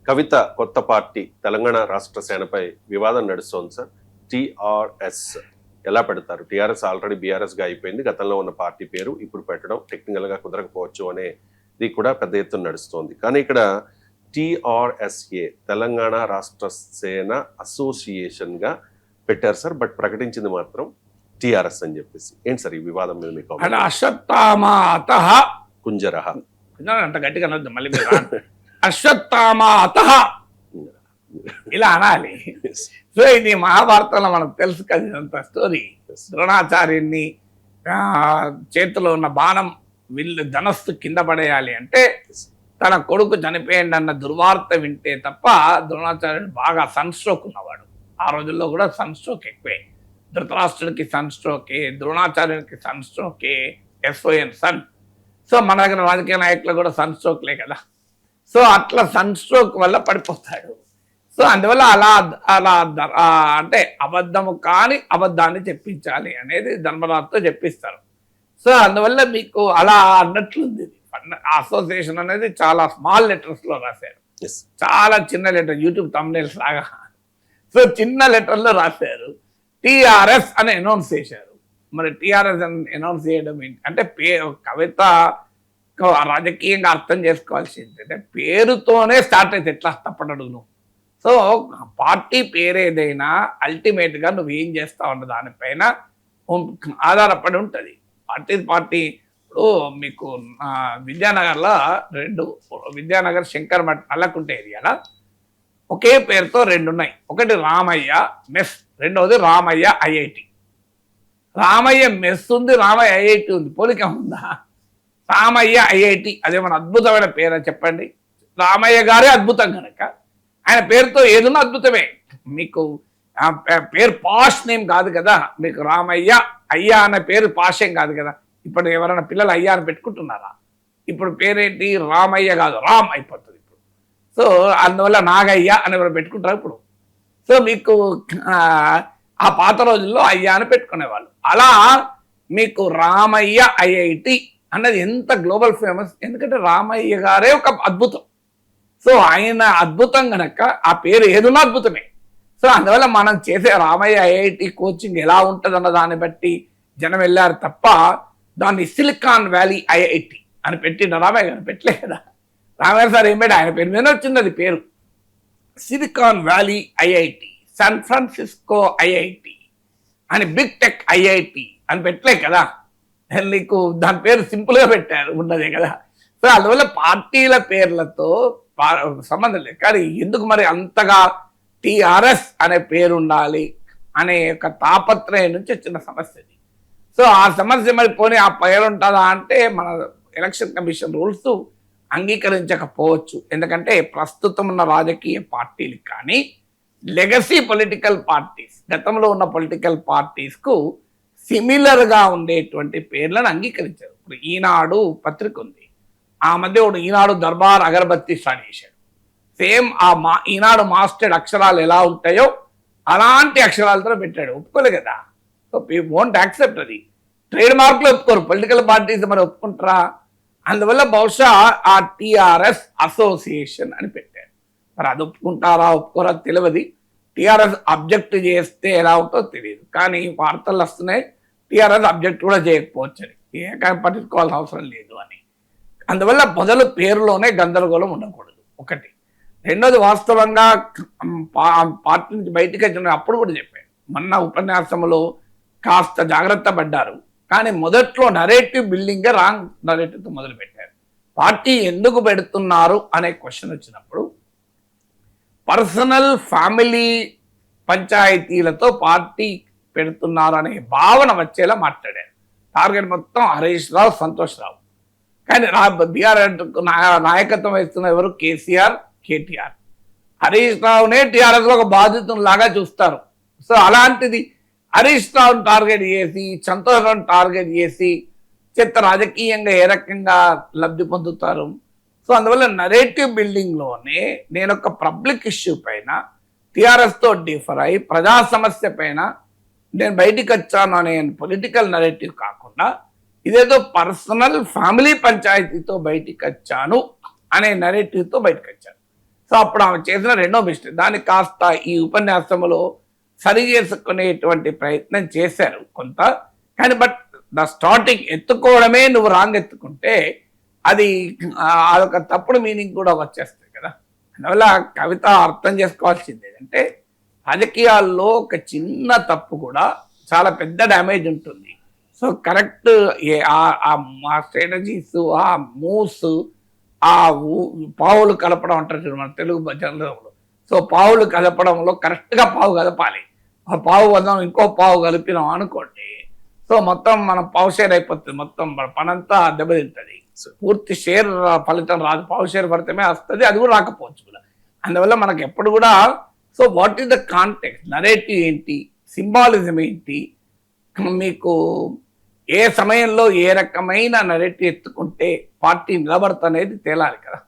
కవిత కొత్త పార్టీ తెలంగాణ రాష్ట్ర సేనపై వివాదం నడుస్తోంది సార్. టిఆర్ఎస్ ఎలా పెడతారు? టిఆర్ఎస్ ఆల్రెడీ బీఆర్ఎస్ గా అయిపోయింది. గతంలో ఉన్న పార్టీ పేరు ఇప్పుడు పెట్టడం టెక్నికల్ గా కుదరకపోవచ్చు అనేది కూడా పెద్ద ఎత్తున నడుస్తోంది. కానీ ఇక్కడ టిఆర్ఎస్ఏ తెలంగాణ రాష్ట్ర సేన అసోసియేషన్ గా పెట్టారు సార్. బట్ ప్రకటించింది మాత్రం టిఆర్ఎస్ అని చెప్పేసి. ఏంటి సార్ ఈ వివాదం మీద మీకు? కుంజరహ అంత గట్టిగా అనొద్దు మళ్ళీ అశ్వత్థామాత ఇలా అనాలి. సో ఇది మహాభారతంలో మనకు తెలుసు కదా ఇదంతా స్టోరీ. ద్రోణాచార్యుని చేతిలో ఉన్న బాణం విల్లు ధనస్సు కింద పడేయాలి అంటే తన కొడుకు చనిపోయింది అన్న దుర్వార్త వింటే తప్ప ద్రోణాచార్యుడు బాగా సన్ స్ట్రోక్ ఉన్నవాడు. ఆ రోజుల్లో కూడా సన్ స్ట్రోక్ ఎక్కువే. ధృతరాష్ట్రుడికి సన్ స్ట్రోకే, ద్రోణాచార్యునికి సన్ స్ట్రోకే, SON సన్. సో మన దగ్గర రాజకీయ నాయకులు కూడా సన్ స్ట్రోక్లే కదా. సో అట్లా సన్ స్ట్రోక్ వల్ల పడిపోతాడు. సో అందువల్ల అలా అలా అంటే అబద్ధము కాని అబద్ధాన్ని చెప్పించాలి అనేది ధర్మరాజుతో చెప్పిస్తారు. సో అందువల్ల మీకు అలా అన్నట్లుంది. అసోసియేషన్ అనేది చాలా స్మాల్ లెటర్స్ లో రాశారు, చాలా చిన్న లెటర్, యూట్యూబ్ థంబ్నెయిల్స్ లాగా. సో చిన్న లెటర్లో రాశారు టిఆర్ఎస్ అని అనౌన్స్ చేశారు. మరి టిఆర్ఎస్ అని అనౌన్స్ చేయడం ఏంటి అంటే కవిత రాజకీయంగా అర్థం చేసుకోవాల్సింది అంటే పేరుతోనే స్టార్ట్ అయితే ఎట్లా తప్పడడు నువ్వు. సో పార్టీ పేరు ఏదైనా అల్టిమేట్గా నువ్వు ఏం చేస్తావు అన్న దానిపైన ఆధారపడి ఉంటుంది. పార్టీ ఇప్పుడు మీకు విద్యానగర్లో విద్యానగర్ శంకర్ మఠ్ నల్లకుంట ఏరియాలో ఒకే పేరుతో రెండు ఉన్నాయి. ఒకటి రామయ్య మెస్, రెండవది రామయ్య IIT. రామయ్య మెస్ ఉంది, రామయ్య IIT ఉంది. పోలిక ఉందా? రామయ్య IIT అదేమన్నా అద్భుతమైన పేరు చెప్పండి. రామయ్య గారే అద్భుతం కనుక ఆయన పేరుతో ఏదన్నా అద్భుతమే. మీకు పేరు పాష్ నేమ్ కాదు కదా. మీకు రామయ్య అయ్యా అనే పేరు పాషేం కాదు కదా. ఇప్పుడు ఎవరైనా పిల్లలు అయ్యా అని పెట్టుకుంటున్నారా? ఇప్పుడు పేరేంటి? రామయ్య కాదు, రామ్ అయిపోతుంది ఇప్పుడు. సో అందువల్ల నాగయ్య అని ఎవరు పెట్టుకుంటారు ఇప్పుడు. సో మీకు ఆ పాత రోజుల్లో అయ్యా అని పెట్టుకునేవాళ్ళు. అలా మీకు రామయ్య IIT అన్నది ఎంత గ్లోబల్ ఫేమస్, ఎందుకంటే రామయ్య గారే ఒక అద్భుతం. సో ఆయన అద్భుతం కనుక ఆ పేరు ఏదైనా అద్భుతమే. సో అందువల్ల మనం చేసే రామయ్య IIT కోచింగ్ ఎలా ఉంటుంది అన్న దాన్ని బట్టి జనం వెళ్ళారు తప్ప దాన్ని సిలికాన్ వ్యాలీ IIT అని పెట్టిన రామయ్య గారు పెట్టలే కదా. రామయ్య సార్ ఏం పెట్టి ఆయన పేరు మీద వచ్చింది అది పేరు. Silicon valley IIT, San Francisco IIT అని, బిగ్ టెక్ IIT అని పెట్టలే కదా. నీకు దాని పేరు సింపుల్గా పెట్టారు ఉన్నదే కదా. సో అందువల్ల పార్టీల పేర్లతో సంబంధం లేదు. కానీ ఎందుకు మరి అంతగా టిఆర్ఎస్ అనే పేరు ఉండాలి అనే ఒక తాపత్రయం నుంచి వచ్చిన సమస్య ఇది. సో ఆ సమస్య మరి పోనీ ఆ పేరు ఉంటుందా అంటే మన ఎలక్షన్ కమిషన్ రూల్స్ అంగీకరించకపోవచ్చు. ఎందుకంటే ప్రస్తుతం ఉన్న రాజకీయ పార్టీలు కానీ లెగసీ పొలిటికల్ పార్టీస్, గతంలో ఉన్న పొలిటికల్ పార్టీస్కు సిమిలర్గా ఉండేటువంటి పేర్లను అంగీకరించారు. ఇప్పుడు ఈనాడు పత్రిక ఉంది, ఆ మధ్య ఒకడు ఈనాడు దర్బార్ అగరబత్తి స్టార్ట్ చేశాడు. సేమ్ ఈనాడు మాస్టర్డ్ అక్షరాలు ఎలా ఉంటాయో అలాంటి అక్షరాలతో పెట్టాడు. ఒప్పుకోలే కదా. So won't accept. అది ట్రేడ్ మార్క్లో ఒప్పుకోరు పొలిటికల్ పార్టీస్, మరి ఒప్పుకుంటారా? అందువల్ల బహుశా ఆ టిఆర్ఎస్ అసోసియేషన్ అని పెట్టారు. మరి అది ఒప్పుకుంటారా ఒప్పుకోరా తెలియదు. టిఆర్ఎస్ అబ్జెక్ట్ చేస్తే ఎలా ఉంటుందో తెలియదు. కానీ వార్తలు వస్తున్నాయి టిఆర్ఎస్ అబ్జెక్ట్ కూడా చేయకపోవచ్చు అని, కానీ పట్టించుకోవాల్సిన అవసరం లేదు అని. అందువల్ల మొదలు పేరులోనే గందరగోళం ఉండకూడదు ఒకటి. రెండోది వాస్తవంగా పార్టీ నుంచి బయటకు వచ్చిన అప్పుడు కూడా చెప్పాను, మొన్న ఉపన్యాసంలో కాస్త జాగ్రత్త పడ్డారు. కానీ మొదట్లో నరేటివ్ బిల్డింగే రాంగ్ నరేటివ్తో మొదలు పెట్టారు. పార్టీ ఎందుకు పెడుతున్నారు అనే క్వశ్చన్ వచ్చినప్పుడు పర్సనల్ ఫ్యామిలీ పంచాయతీలతో పార్టీ పెడుతున్నారు అనే భావన వచ్చేలా మాట్లాడారు. టార్గెట్ మొత్తం హరీష్ రావు, సంతోష్ రావు. కానీ బీఆర్ఎస్ నాయకత్వం వహిస్తున్న ఎవరు? కేసీఆర్, కేటీఆర్. హరీష్ రావునే టీఆర్ఎస్లో ఒక బాధితులాగా చూస్తారు. సో అలాంటిది హరీష్ రావుని టార్గెట్ చేసి, సంతోష్ రావుని టార్గెట్ చేసి చెత్త రాజకీయంగా ఏ రకంగా లబ్ధి పొందుతారు? సో అందువల్ల నరేటివ్ బిల్డింగ్లోనే నేను ఒక పబ్లిక్ ఇష్యూ పైన టీఆర్ఎస్తో డిఫర్ అయి ప్రజా సమస్య పైన నేను బయటికి వచ్చాను అనే పొలిటికల్ నరేటివ్ కాకుండా ఇదేదో పర్సనల్ ఫ్యామిలీ పంచాయతీతో బయటికి వచ్చాను అనే నరేటివ్తో బయటకు వచ్చాను. సో అప్పుడు ఆమె చేసిన రెండో మిస్టేక్, దాన్ని కాస్త ఈ ఉపన్యాసంలో సరి చేసుకునేటువంటి ప్రయత్నం చేశారు కొంత. కానీ బట్ ద స్టార్టింగ్ ఎత్తుకోవడమే నువ్వు రాంగ్ ఎత్తుకుంటే అది అదొక తప్పుడు మీనింగ్ కూడా వచ్చేస్తుంది కదా. అందువల్ల కవిత అర్థం చేసుకోవాల్సింది ఏంటంటే రాజకీయాల్లో ఒక చిన్న తప్పు కూడా చాలా పెద్ద డ్యామేజ్ ఉంటుంది. సో కరెక్ట్ ఆ స్ట్రాటజీస్, ఆ మూవ్స్, ఆ పావులు కలపడం అంటారు చూడు మన తెలుగు భజనలో. సో పావులు కలపడంలో కరెక్ట్గా పావు కలపాలి. ఆ పావు వద్దాం ఇంకో పావు కలిపినాం అనుకోండి, సో మొత్తం మనం పావు షేర్ అయిపోతుంది, మొత్తం మన పనంతా దెబ్బతింటుంది. పూర్తి షేర్ ఫలితం రాదు, పావు షేర్ ఫలితమే వస్తుంది, అది కూడా రాకపోవచ్చు కూడా. అందువల్ల మనకు ఎప్పుడు కూడా so what is the context, narrative ఏంటి, సింబాలిజం ఏంటి, మీకు ఏ సమయంలో ఏ రకమైన నరేటివ్ ఎత్తుకుంటే పార్టీ నిలబడతా అనేది తేలాలి కదా.